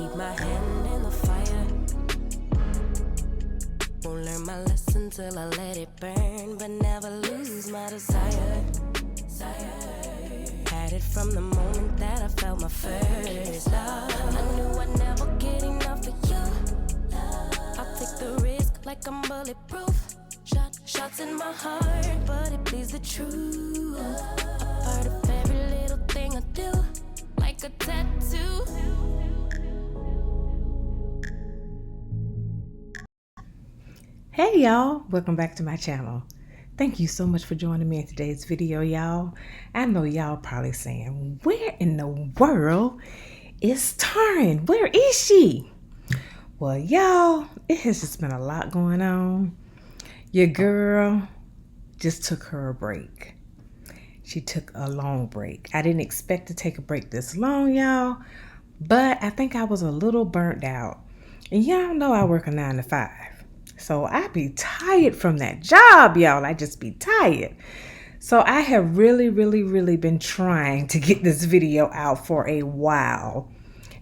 keep my hand in the fire. Won't learn my lesson till I let it burn, but never lose my desire. Had it from the moment that I felt my first love. I knew I'd never get enough of you. I'll take the risk like I'm bulletproof. Shots in my heart, but it bleeds the truth. A part of every little thing I do, like a tattoo. Hey y'all, welcome back to my channel. Thank you so much for joining me in today's video, y'all. I know y'all probably saying, where in the world is Taryn? Where is she? Well, y'all, it has just been a lot going on. Your girl just took her a break. She took a long break. I didn't expect to take a break this long, y'all, but I think I was a little burnt out. And y'all know I work a 9 to 5. So I be tired from that job, y'all. I just be tired. So I have really been trying to get this video out for a while.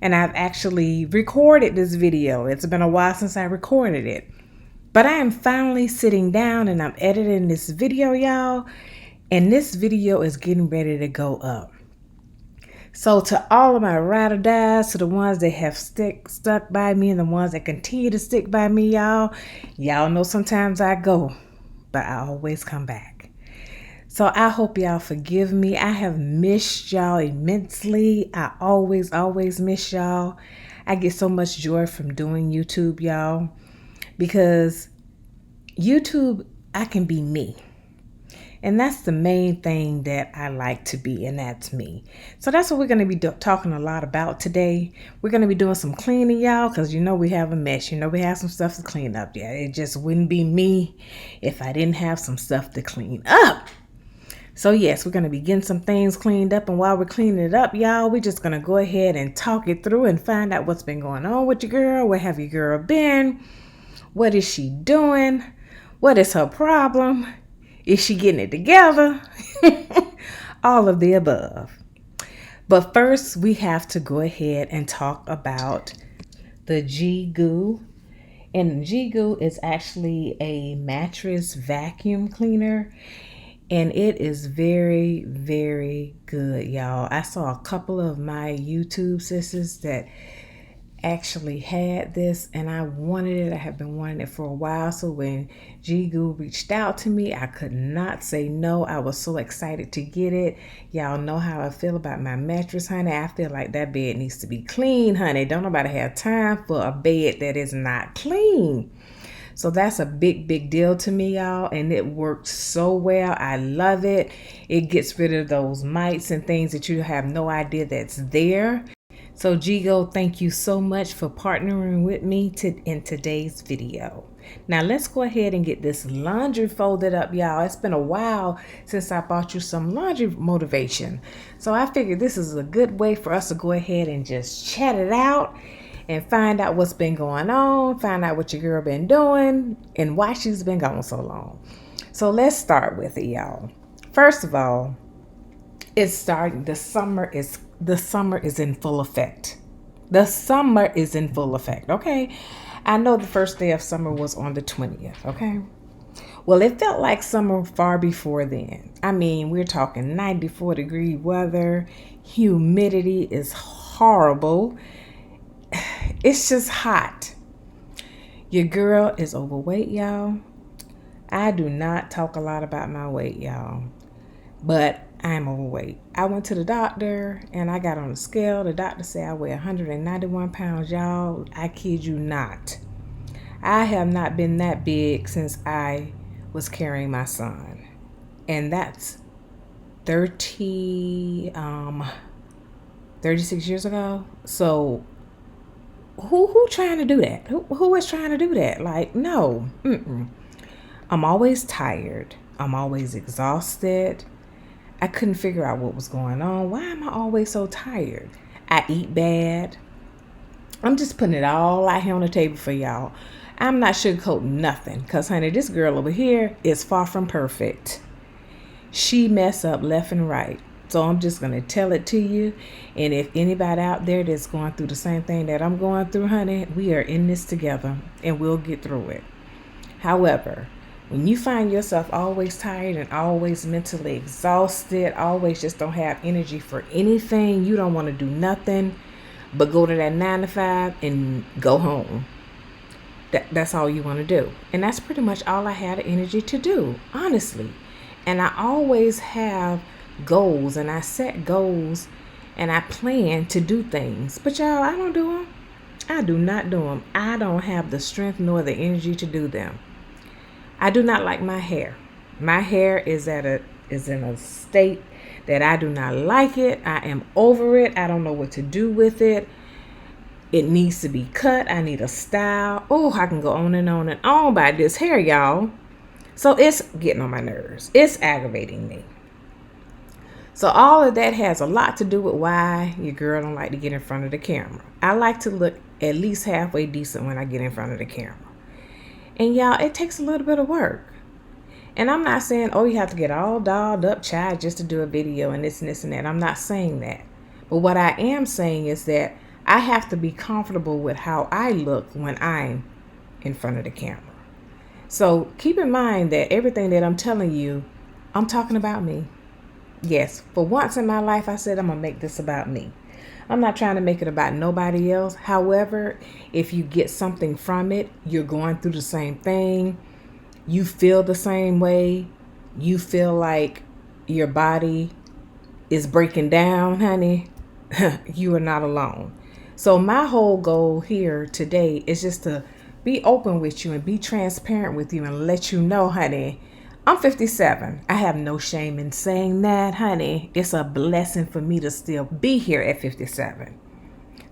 And I've actually recorded this video. It's been a while since I recorded it. But I am finally sitting down and I'm editing this video, y'all. And this video is getting ready to go up. So to all of my ride or dies, to the ones that have stuck by me and the ones that continue to stick by me, y'all know sometimes I go, but I always come back. So I hope y'all forgive me. I have missed y'all immensely. I always miss y'all. I get so much joy from doing YouTube, y'all, because YouTube, I can be me. And that's the main thing that I like to be, and that's me. So that's what we're going to be talking a lot about today. We're going to be doing some cleaning, y'all, because you know we have a mess. You know we have some stuff to clean up. Yeah, it just wouldn't be me if I didn't have some stuff to clean up. So yes, we're going to be getting some things cleaned up. And while we're cleaning it up, y'all, we're just going to go ahead and talk it through and find out what's been going on with your girl. Where have your girl been? What is she doing? What is her problem? Is she getting it together? All of the above. But first, we have to go ahead and talk about the G-Goo. And G-Goo is actually a mattress vacuum cleaner. And it is very good, y'all. I saw a couple of my YouTube sisters that actually had this and I wanted it. I have been wanting it for a while. So when G-Goo reached out to me, I could not say no. I was so excited to get it. Y'all know how I feel about my mattress, honey. I feel like that bed needs to be clean, honey. Don't nobody have time for a bed that is not clean. So that's a big deal to me, y'all. And it worked so well. I love it. It gets rid of those mites and things that you have no idea that's there. So G-Goo, thank you so much for partnering with me in today's video. Now let's go ahead and get this laundry folded up, y'all. It's been a while since I bought you some laundry motivation. So I figured this is a good way for us to go ahead and just chat it out and find out what's been going on, find out what your girl been doing and why she's been gone so long. So let's start with it, y'all. First of all, it's starting. The summer is in full effect. The summer is in full effect, okay? I know the first day of summer was on the 20th, okay? Well, it felt like summer far before then. I mean, we're talking 94-degree weather. Humidity is horrible. It's just hot. Your girl is overweight, y'all. I do not talk a lot about my weight, y'all, but I'm overweight. I went to the doctor and I got on the scale. The doctor said I weigh 191 pounds, y'all. I kid you not. I have not been that big since I was carrying my son. And that's 36 years ago. So who trying to do that? Who is trying to do that? Like, no. I'm always tired. I'm always exhausted. I couldn't figure out what was going on. Why am I always so tired? I eat bad. I'm just putting it all out here on the table for y'all. I'm not sugarcoating nothing because, honey, this girl over here is far from perfect. She mess up left and right. So I'm just going to tell it to you. And if anybody out there that's going through the same thing that I'm going through, honey, we are in this together and we'll get through it. However, when you find yourself always tired and always mentally exhausted, always just don't have energy for anything, you don't want to do nothing but go to that 9 to 5 and go home. That's all you want to do. And that's pretty much all I had the energy to do, honestly. And I always have goals, and I set goals, and I plan to do things. But y'all, I don't do them. I do not do them. I don't have the strength nor the energy to do them. I do not like my hair. My hair is in a state that I do not like it. I am over it. I don't know what to do with it. It needs to be cut. I need a style. Oh, I can go on and on and on about this hair, y'all. So it's getting on my nerves. It's aggravating me. So all of that has a lot to do with why your girl don't like to get in front of the camera. I like to look at least halfway decent when I get in front of the camera. And y'all, it takes a little bit of work. And I'm not saying, oh, you have to get all dolled up, child, just to do a video and this and this and that. I'm not saying that. But what I am saying is that I have to be comfortable with how I look when I'm in front of the camera. So keep in mind that everything that I'm telling you, I'm talking about me. Yes, for once in my life, I said I'm going to make this about me. I'm not trying to make it about nobody else. However, if you get something from it, you're going through the same thing. You feel the same way. You feel like your body is breaking down, honey. You are not alone. So my whole goal here today is just to be open with you and be transparent with you and let you know, honey, I'm 57. I have no shame in saying that, honey. It's a blessing for me to still be here at 57.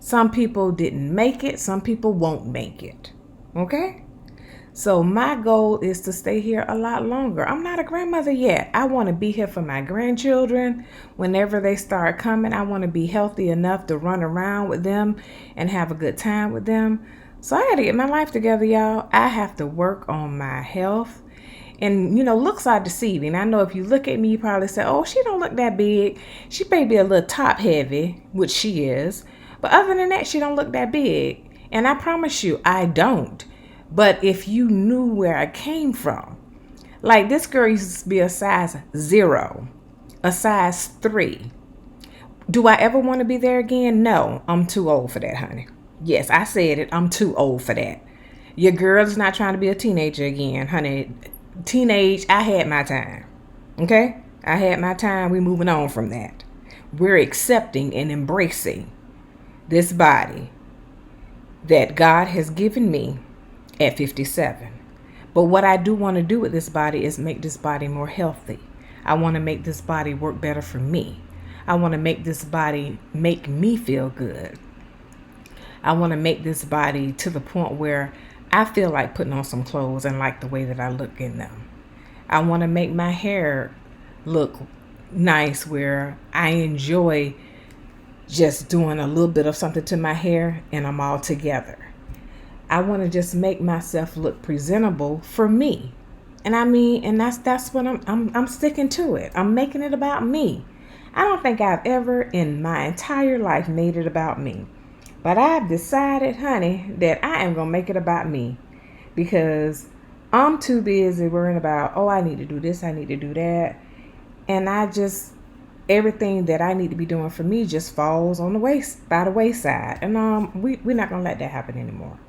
Some people didn't make it. Some people won't make it. Okay? So my goal is to stay here a lot longer. I'm not a grandmother yet. I want to be here for my grandchildren. Whenever they start coming, I want to be healthy enough to run around with them and have a good time with them. So I got to get my life together, y'all. I have to work on my health. And, looks are deceiving. I know if you look at me, you probably say, oh, she don't look that big. She may be a little top heavy, which she is. But other than that, she don't look that big. And I promise you, I don't. But if you knew where I came from, like this girl used to be a size 0, a size 3. Do I ever want to be there again? No, I'm too old for that, honey. Yes, I said it. I'm too old for that. Your girl is not trying to be a teenager again, honey. Teenage, I had my time. Okay? I had my time. We're moving on from that. We're accepting and embracing this body that God has given me at 57. But what I do want to do with this body is make this body more healthy. I want to make this body work better for me. I want to make this body make me feel good. I want to make this body to the point where I feel like putting on some clothes and like the way that I look in them. I want to make my hair look nice where I enjoy just doing a little bit of something to my hair and I'm all together. I want to just make myself look presentable for me. And that's what I'm sticking to it. I'm making it about me. I don't think I've ever in my entire life made it about me. But I've decided, honey, that I am going to make it about me because I'm too busy worrying about, oh, I need to do this, I need to do that. And everything that I need to be doing for me just falls on by the wayside. And we're not going to let that happen anymore.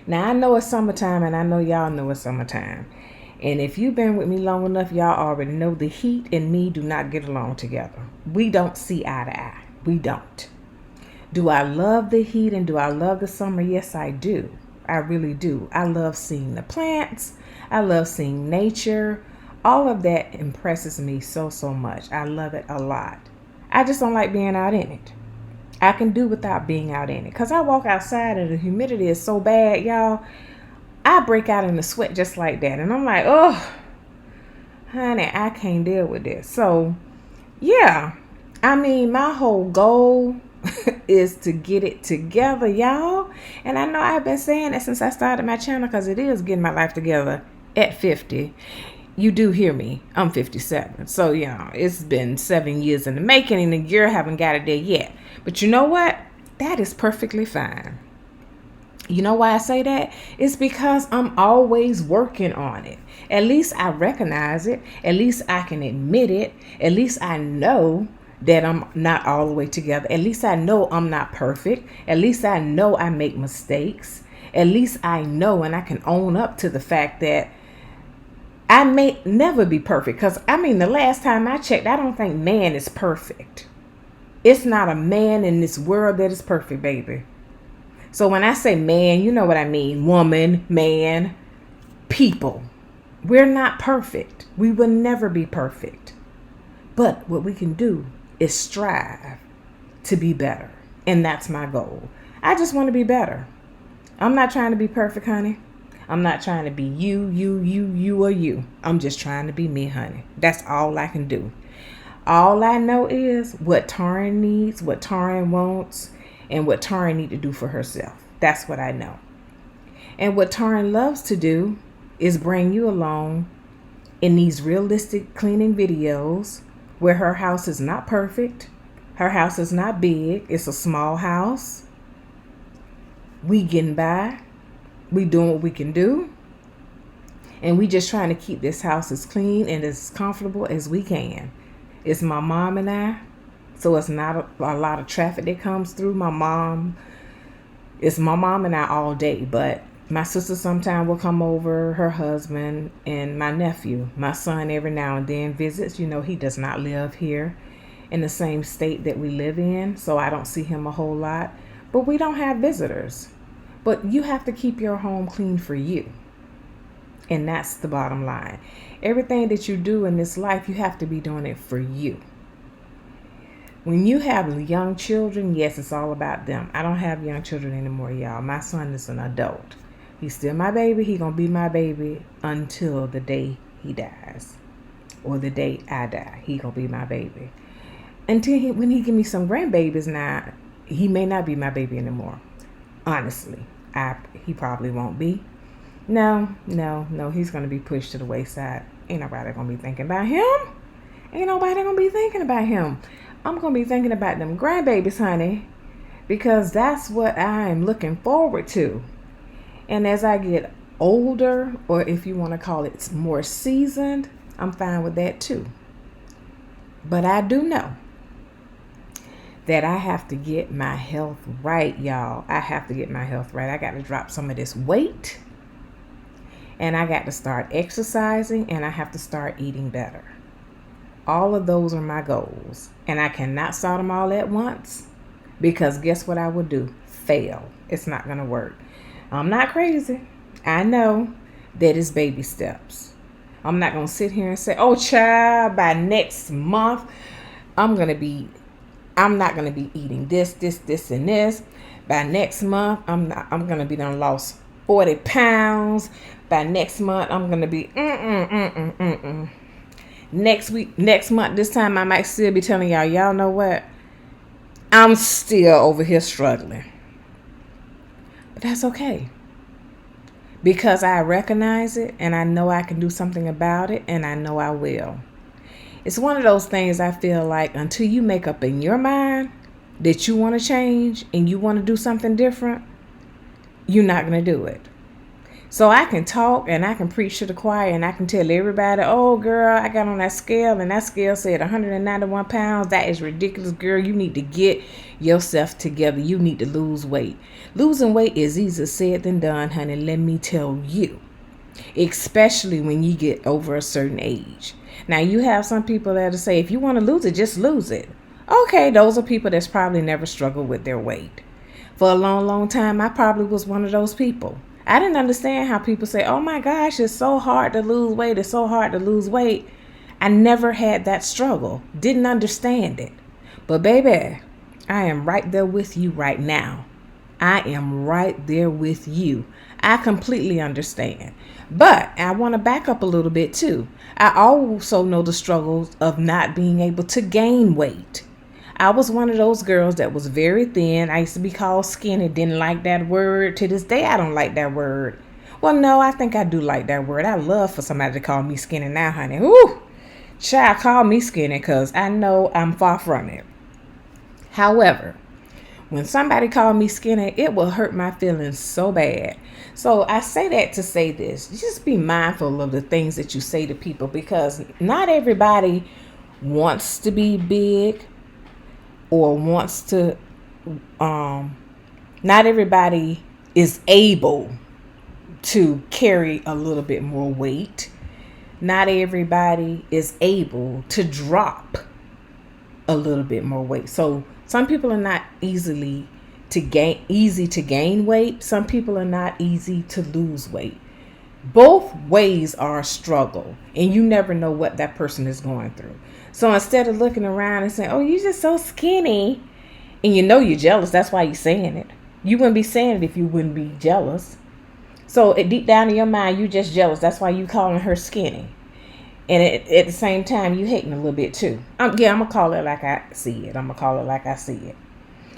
Now, I know it's summertime and I know y'all know it's summertime. And if you've been with me long enough, y'all already know the heat and me do not get along together. We don't see eye to eye. We don't. Do I love the heat and do I love the summer? Yes, I do. I really do. I love seeing the plants. I love seeing nature. All of that impresses me so much. I love it a lot. I just don't like being out in it. I can do without being out in it. Because I walk outside and the humidity is so bad, y'all. I break out in the sweat just like that. And I'm like, oh, honey, I can't deal with this. So, yeah. My whole goal is to get it together, y'all. And I know I've been saying that since I started my channel because it is getting my life together at 50. You do hear me. I'm 57. So, it's been 7 years in the making, and a year haven't got it there yet. But you know what? That is perfectly fine. You know why I say that? It's because I'm always working on it. At least I recognize it. At least I can admit it. At least I know that I'm not all the way together. At least I know I'm not perfect. At least I know I make mistakes. At least I know and I can own up to the fact that I may never be perfect. Because, the last time I checked, I don't think man is perfect. It's not a man in this world that is perfect, baby. So when I say man, you know what I mean. Woman, man, people. We're not perfect. We will never be perfect. But what we can do is strive to be better. And that's my goal. I just want to be better. I'm not trying to be perfect, honey. I'm not trying to be you, or you. I'm just trying to be me, honey. That's all I can do. All I know is what Taryn needs, what Taryn wants, and what Taryn needs to do for herself. That's what I know. And what Taryn loves to do is bring you along in these realistic cleaning videos where her house is not perfect. Her house is not big. It's a small house. We getting by. We doing what we can do. And we just trying to keep this house as clean and as comfortable as we can. It's my mom and I. So it's not a lot of traffic that comes through. It's my mom and I all day. But my sister sometime will come over, her husband, and my nephew. My son every now and then visits. He does not live here in the same state that we live in. So I don't see him a whole lot. But we don't have visitors. But you have to keep your home clean for you. And that's the bottom line. Everything that you do in this life, you have to be doing it for you. When you have young children, yes, it's all about them. I don't have young children anymore, y'all. My son is an adult. He's still my baby. He's going to be my baby until the day he dies. Or the day I die. He's going to be my baby. When he give me some grandbabies now, he may not be my baby anymore. Honestly. He probably won't be. No, he's going to be pushed to the wayside. Ain't nobody going to be thinking about him. Ain't nobody going to be thinking about him. I'm going to be thinking about them grandbabies, honey, because that's what I'm looking forward to. And as I get older, or if you want to call it more seasoned, I'm fine with that too. But I do know that I have to get my health right, y'all. I have to get my health right. I got to drop some of this weight. And I got to start exercising, and I have to start eating better. All of those are my goals. And I cannot start them all at once, because guess what I will do? Fail. It's not going to work. I'm not crazy. I know that it's baby steps. I'm not going to sit here and say, oh, child, by next month, I'm not going to be eating this, and this. By next month, I'm going to be done lost 40 pounds. By next month, I'm going to be Next month, this time, I might still be telling y'all know what? I'm still over here struggling. But that's okay. Because I recognize it, and I know I can do something about it, and I know I will. It's one of those things I feel like until you make up in your mind that you want to change and you want to do something different, you're not going to do it. So I can talk and I can preach to the choir and I can tell everybody, oh, girl, I got on that scale and that scale said 191 pounds. That is ridiculous, girl. You need to get yourself together. You need to lose weight. Losing weight is easier said than done, honey. Let me tell you, especially when you get over a certain age. Now, you have some people that'll say, if you want to lose it, just lose it. Okay, those are people that's probably never struggled with their weight. For a long, long time, I probably was one of those people. I didn't understand how people say, oh my gosh, it's so hard to lose weight. It's so hard to lose weight. I never had that struggle. Didn't understand it. But baby, I am right there with you right now. I am right there with you. I completely understand. But I want to back up a little bit too. I also know the struggles of not being able to gain weight. I was one of those girls that was very thin. I used to be called skinny. Didn't like that word. To this day, I don't like that word. Well, no, I think I do like that word. I love for somebody to call me skinny now, honey. Ooh, child, call me skinny because I know I'm far from it. However, when somebody call me skinny, it will hurt my feelings so bad. So I say that to say this. Just be mindful of the things that you say to people, because not everybody wants to be big or wants to, not everybody is able to carry a little bit more weight. Not everybody is able to drop a little bit more weight. So some people are not easy to gain weight. Some people are not easy to lose weight. Both ways are a struggle, and you never know what that person is going through. So instead of looking around and saying, "Oh, you're just so skinny," and you know you're jealous, that's why you're saying it. You wouldn't be saying it if you wouldn't be jealous. So deep down in your mind, you just jealous. That's why you calling her skinny. And at the same time, you hating a little bit too. I'm going to call it like I see it.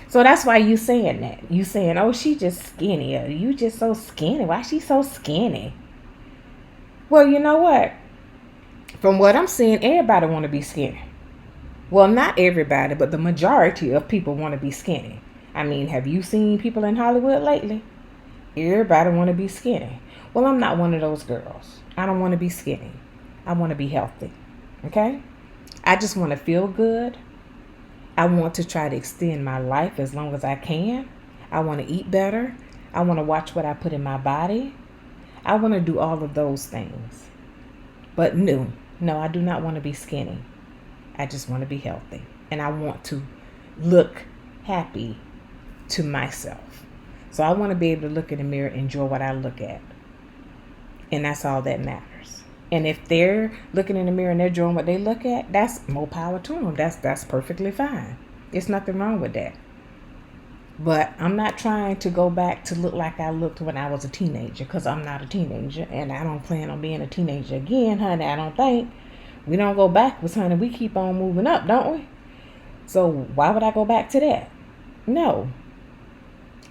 So that's why you saying that. You saying, "Oh, she just skinny. You just so skinny. Why she so skinny?" Well, you know what? From what I'm seeing, everybody want to be skinny. Well, not everybody, but the majority of people want to be skinny. I mean, have you seen people in Hollywood lately? Everybody want to be skinny. Well, I'm not one of those girls. I don't want to be skinny. I want to be healthy. Okay? I just want to feel good. I want to try to extend my life as long as I can. I want to eat better. I want to watch what I put in my body. I want to do all of those things. But no, I do not want to be skinny. I just want to be healthy. And I want to look happy to myself. So I want to be able to look in the mirror and enjoy what I look at. And that's all that matters. And if they're looking in the mirror and they're enjoying what they look at, that's more power to them. That's perfectly fine. There's nothing wrong with that. But I'm not trying to go back to look like I looked when I was a teenager, because I'm not a teenager. And I don't plan on being a teenager again, honey. I don't think. We don't go backwards, honey. We keep on moving up, don't we? So why would I go back to that? No.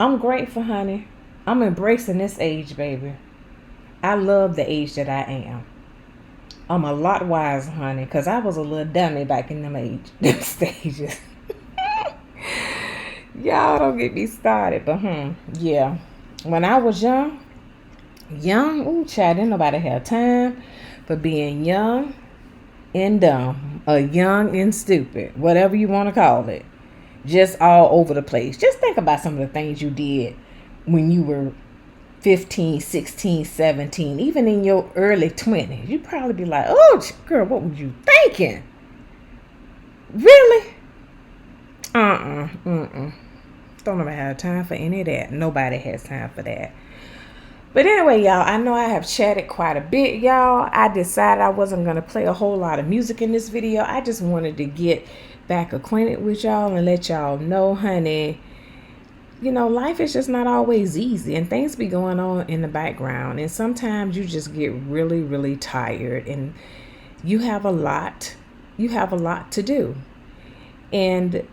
I'm grateful, honey. I'm embracing this age, baby. I love the age that I am. I'm a lot wiser, honey, because I was a little dummy back in them stages. Y'all don't get me started, but yeah. When I was young, ooh, child, didn't nobody have time for being young and dumb, or young and stupid, whatever you want to call it. Just all over the place. Just think about some of the things you did when you were 15, 16, 17, even in your early 20s. You'd probably be like, "Oh, girl, what were you thinking?" Really? Don't nobody have time for any of that. Nobody has time for that. But anyway, y'all, I know I have chatted quite a bit, y'all. I decided I wasn't going to play a whole lot of music in this video. I just wanted to get back acquainted with y'all and let y'all know, honey, you know, life is just not always easy, and things be going on in the background, and sometimes you just get really, really tired, and you have a lot to do. And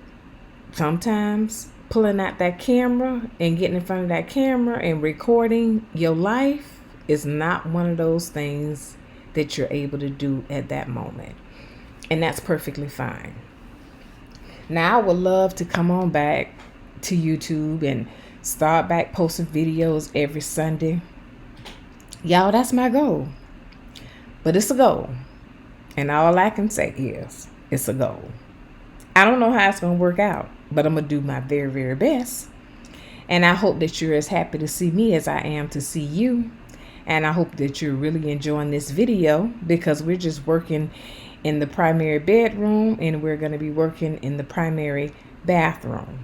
sometimes pulling out that camera and getting in front of that camera and recording your life is not one of those things that you're able to do at that moment. And that's perfectly fine. Now, I would love to come on back to YouTube and start back posting videos every Sunday. Y'all, that's my goal. But it's a goal. And all I can say is it's a goal. I don't know how it's going to work out, but I'm going to do my very, very best. And I hope that you're as happy to see me as I am to see you. And I hope that you're really enjoying this video, because we're just working in the primary bedroom and we're going to be working in the primary bathroom.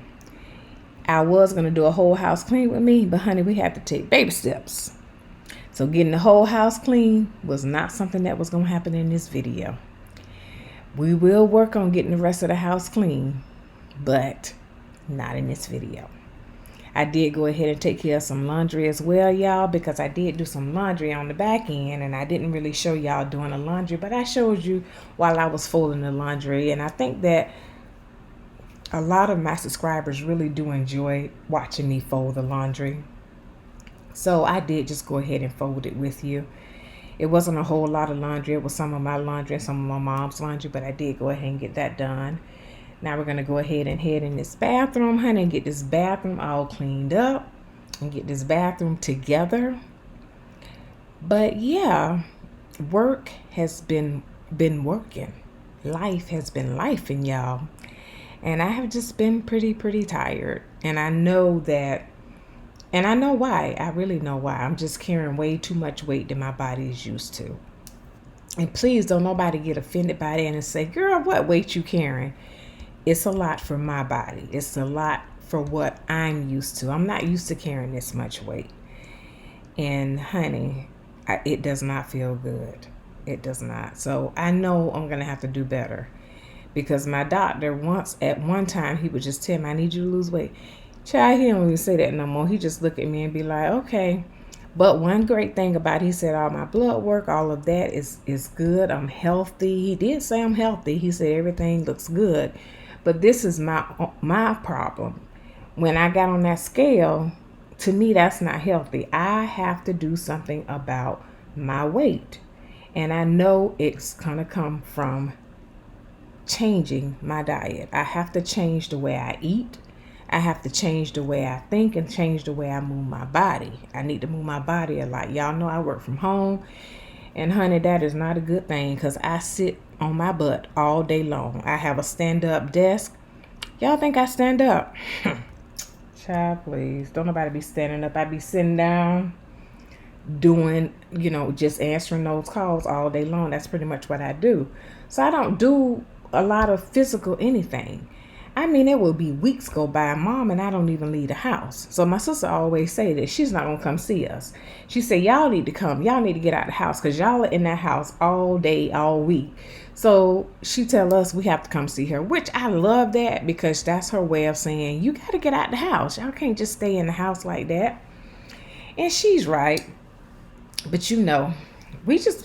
I was going to do a whole house clean with me, but honey, we had to take baby steps. So getting the whole house clean was not something that was going to happen in this video. We will work on getting the rest of the house clean, but not in this video. I did go ahead and take care of some laundry as well, y'all, because I did do some laundry on the back end, and I didn't really show y'all doing the laundry, but I showed you while I was folding the laundry. And I think that a lot of my subscribers really do enjoy watching me fold the laundry. So I did just go ahead and fold it with you. It wasn't a whole lot of laundry. It was some of my laundry and some of my mom's laundry, but I did go ahead and get that done. Now we're going to go ahead and head in this bathroom, honey, and get this bathroom all cleaned up and get this bathroom together. But yeah, work has been working. Life has been lifing, y'all. And I have just been pretty tired. And I know that, and I know why. I really know why. I'm just carrying way too much weight than my body is used to. And please don't nobody get offended by that and say, girl, what weight you carrying? It's a lot for my body. It's a lot for what I'm used to. I'm not used to carrying this much weight. And honey, it does not feel good. It does not. So I know I'm going to have to do better. Because my doctor at one time, he would just tell me, I need you to lose weight. Child, he don't even say that no more. He just look at me and be like, okay. But one great thing about it, he said all my blood work, all of that is good. I'm healthy. He did say I'm healthy. He said everything looks good. But this is my problem. When I got on that scale, to me, that's not healthy. I have to do something about my weight. And I know it's going to come from changing my diet. I have to change the way I eat. I have to change the way I think and change the way I move my body. I need to move my body a lot. Y'all know I work from home. And honey, that is not a good thing because I sit on my butt all day long. I have a stand-up desk. Y'all think I stand up? Child, please. Don't nobody be standing up. I be sitting down doing, just answering those calls all day long. That's pretty much what I do. So I don't do a lot of physical anything. I mean, it will be weeks go by, Mom, and I don't even leave the house. So my sister always say that she's not going to come see us. She said, y'all need to come. Y'all need to get out of the house because y'all are in that house all day, all week. So she tell us we have to come see her, which I love that because that's her way of saying, you got to get out the house. Y'all can't just stay in the house like that. And she's right. But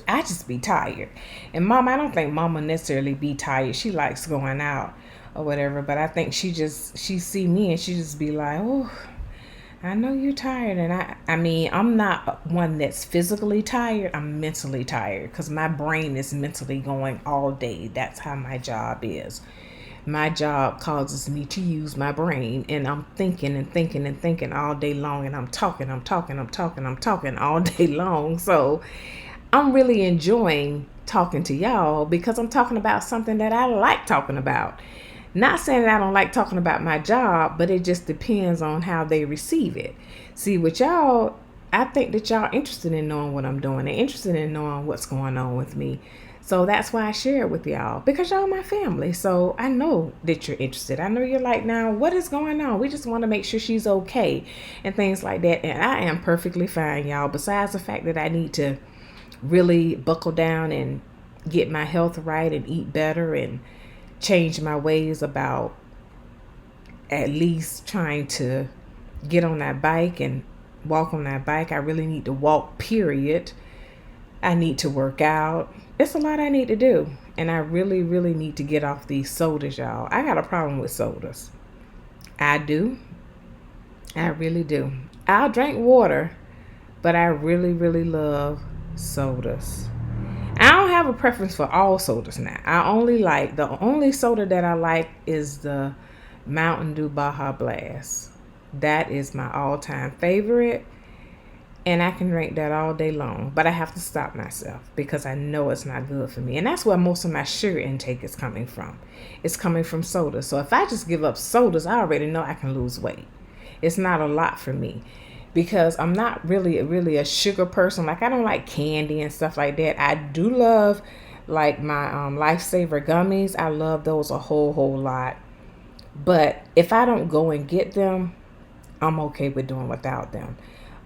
I just be tired. And Mom, I don't think Mama necessarily be tired. She likes going out or whatever, but I think she see me and she just be like, oh, I know you're tired. And I mean, I'm not one that's physically tired. I'm mentally tired because my brain is mentally going all day. That's how my job is. My job causes me to use my brain, and I'm thinking and thinking and thinking all day long, and I'm talking all day long. So I'm really enjoying talking to y'all because I'm talking about something that I like talking about. Not saying that I don't like talking about my job, but it just depends on how they receive it. See, with y'all, I think that y'all interested in knowing what I'm doing. They're interested in knowing what's going on with me. So that's why I share it with y'all, because y'all my family. So I know that you're interested. I know you're like, now, what is going on? We just want to make sure she's okay and things like that. And I am perfectly fine, y'all. Besides the fact that I need to really buckle down and get my health right and eat better and change my ways about at least trying to get on that bike and walk on that bike. I really need to walk, period. I need to work out. It's a lot I need to do. And I really need to get off these sodas, y'all. I got a problem with sodas. I do. I really do. I'll drink water, but I really love sodas. I don't have a preference for all sodas now. The only soda that I like is the Mountain Dew Baja Blast. That is my all-time favorite. And I can drink that all day long. But I have to stop myself because I know it's not good for me. And that's where most of my sugar intake is coming from. It's coming from soda. So if I just give up sodas, I already know I can lose weight. It's not a lot for me. Because I'm not really a sugar person. Like, I don't like candy and stuff like that. I do love, like, my Lifesaver gummies. I love those a whole lot. But if I don't go and get them, I'm okay with doing without them.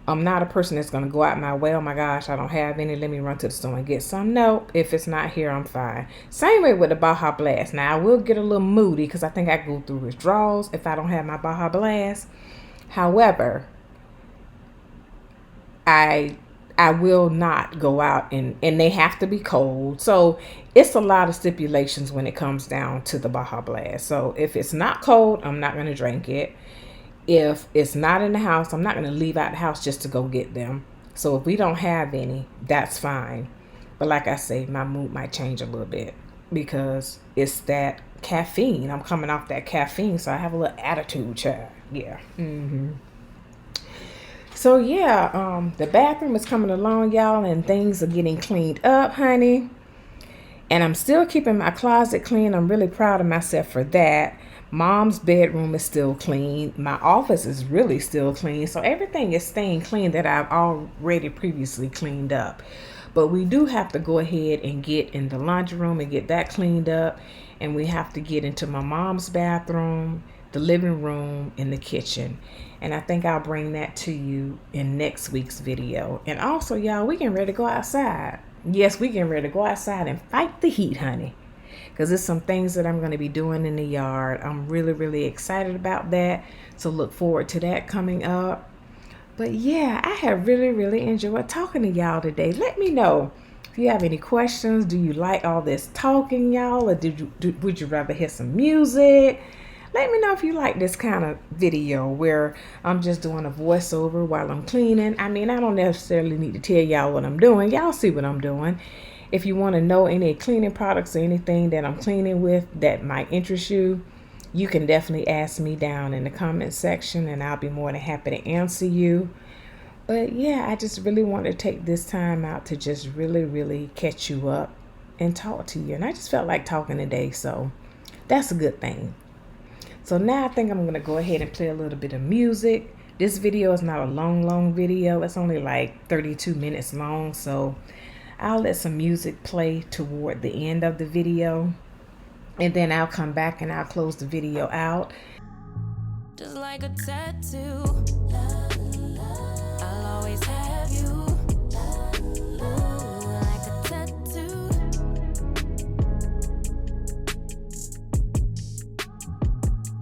I'm not a person that's going to go out my way. Oh, my gosh, I don't have any. Let me run to the store and get some. No, if it's not here, I'm fine. Same way with the Baja Blast. Now, I will get a little moody because I think I go through withdrawals if I don't have my Baja Blast. However, I will not go out and they have to be cold. So it's a lot of stipulations when it comes down to the Baja Blast. So if it's not cold, I'm not going to drink it. If it's not in the house, I'm not going to leave out the house just to go get them. So if we don't have any, that's fine. But like I say, my mood might change a little bit because it's that caffeine. I'm coming off that caffeine, so I have a little attitude, child. Yeah. So yeah, the bathroom is coming along, y'all, and things are getting cleaned up, honey. And I'm still keeping my closet clean. I'm really proud of myself for that. Mom's bedroom is still clean. My office is really still clean. So everything is staying clean that I've already previously cleaned up. But we do have to go ahead and get in the laundry room and get that cleaned up. And we have to get into my mom's bathroom, the living room, and the kitchen. And I think I'll bring that to you in next week's video. And also, y'all, we getting ready to go outside. Yes, we getting ready to go outside and fight the heat, honey. Because there's some things that I'm going to be doing in the yard. I'm really, really excited about that. So look forward to that coming up. But yeah, I have really, really enjoyed talking to y'all today. Let me know if you have any questions. Do you like all this talking, y'all? Or would you rather hear some music? Let me know if you like this kind of video where I'm just doing a voiceover while I'm cleaning. I mean, I don't necessarily need to tell y'all what I'm doing. Y'all see what I'm doing. If you want to know any cleaning products or anything that I'm cleaning with that might interest you, you can definitely ask me down in the comment section and I'll be more than happy to answer you. But yeah, I just really want to take this time out to just really, really catch you up and talk to you. And I just felt like talking today, so that's a good thing. So now I think I'm going to go ahead and play a little bit of music. This video is not a long video. It's only like 32 minutes long, so I'll let some music play toward the end of the video. And then I'll come back and I'll close the video out. Just like a tattoo, I'll always have you. Like a tattoo.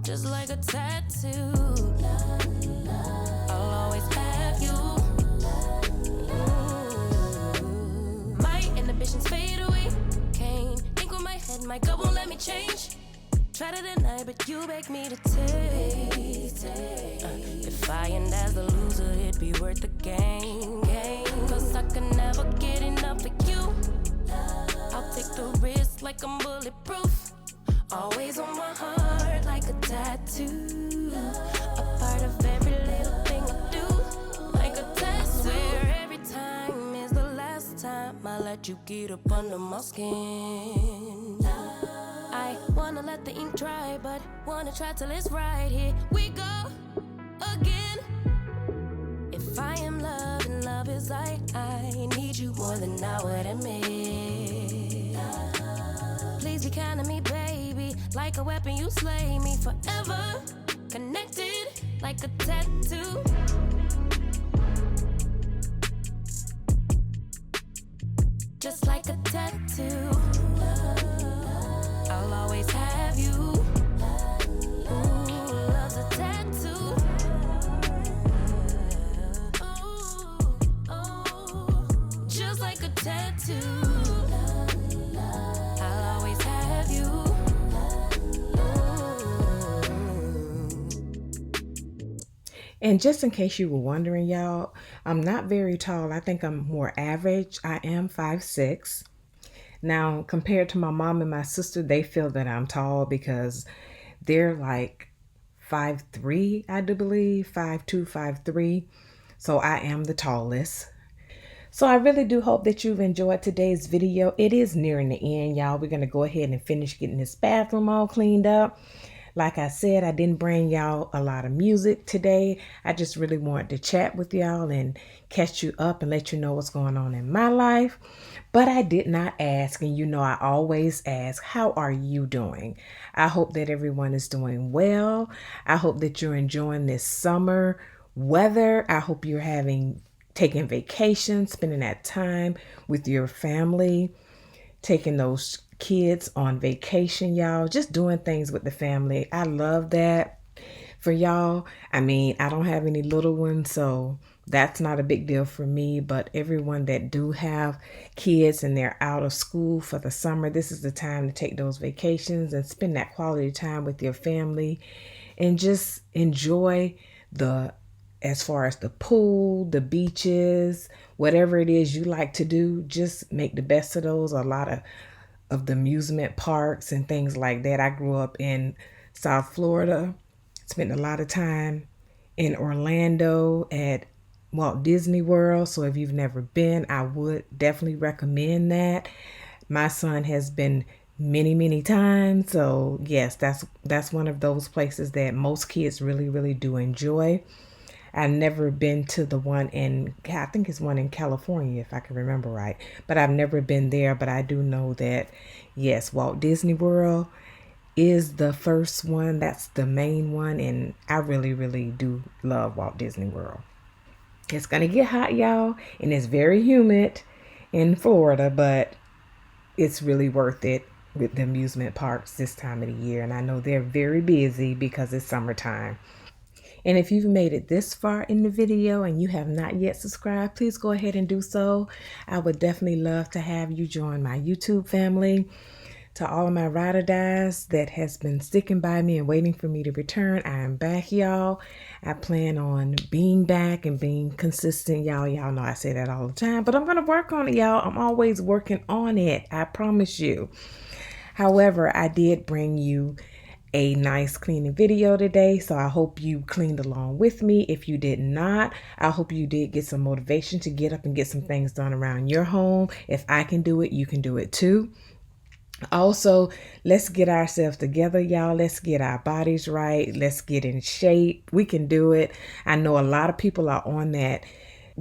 Just like a tattoo, I'll always have you. My inhibitions fade away. Can't think with my head, my gut won't let me change. Try to deny, but you beg me to taste. If I end as the loser, it'd be worth the game. Cause I can never get enough of you. I'll take the risk like I'm bulletproof. Always on my heart like a tattoo. A part of every little thing I do. Like a tattoo. I swear every time is the last time I let you get up under my skin. I wanna let the ink dry, but wanna try till it's right. Here we go again. If I am love and love is light, I need you more than I would admit. Please be kind to me, baby. Like a weapon, you slay me forever. Connected like a tattoo. Just like a tattoo. I'll always have you. Ooh, love's a tattoo. Just like a tattoo. I'll always have you. And just in case you were wondering, y'all, I'm not very tall. I think I'm more average. I am 5'6". Now, compared to my mom and my sister, they feel that I'm tall because they're like 5'3", I do believe, 5'2", 5'3". So I am the tallest. So I really do hope that you've enjoyed today's video. It is nearing the end, y'all. We're going to go ahead and finish getting this bathroom all cleaned up. Like I said, I didn't bring y'all a lot of music today. I just really wanted to chat with y'all and catch you up and let you know what's going on in my life. But I did not ask, and you know I always ask, how are you doing? I hope that everyone is doing well. I hope that you're enjoying this summer weather. I hope you're taking vacation, spending that time with your family, taking those kids on vacation, y'all, just doing things with the family. I love that for y'all. I mean, I don't have any little ones, so that's not a big deal for me, but everyone that do have kids and they're out of school for the summer, this is the time to take those vacations and spend that quality time with your family and just enjoy the as far as the pool, the beaches, whatever it is you like to do, just make the best of those. A lot of the amusement parks and things like that. I grew up in South Florida, spent a lot of time in Orlando at Walt Disney World. So if you've never been, I would definitely recommend that. My son has been many times. So yes, that's one of those places that most kids really do enjoy. I've never been to the one I think it's one in California, if I can remember right. But I've never been there. But I do know that, yes, Walt Disney World is the first one. That's the main one. And I really do love Walt Disney World. It's going to get hot, y'all. And it's very humid in Florida. But it's really worth it with the amusement parks this time of the year. And I know they're very busy because it's summertime. And if you've made it this far in the video and you have not yet subscribed, please go ahead and do so. I would definitely love to have you join my YouTube family. To all of my ride or dies that has been sticking by me and waiting for me to return, I am back, y'all. I plan on being back and being consistent, y'all. Y'all know I say that all the time, but I'm going to work on it, y'all. I'm always working on it. I promise you. However, I did bring you a nice cleaning video today, so I hope you cleaned along with me. If you did not, I hope you did get some motivation to get up and get some things done around your home. If I can do it, you can do it too. Also, let's get ourselves together, y'all. Let's get our bodies right. Let's get in shape. We can do it. I know a lot of people are on that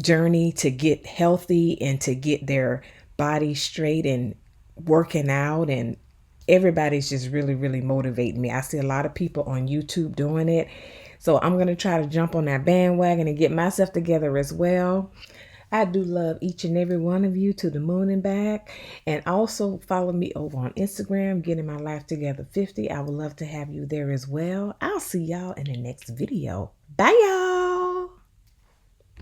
journey to get healthy and to get their body straight and working out, and everybody's just really motivating me. I see a lot of people on YouTube doing it. So I'm going to try to jump on that bandwagon and get myself together as well. I do love each and every one of you to the moon and back. And also follow me over on Instagram, Getting My Life Together 50. I would love to have you there as well. I'll see y'all in the next video. Bye, y'all.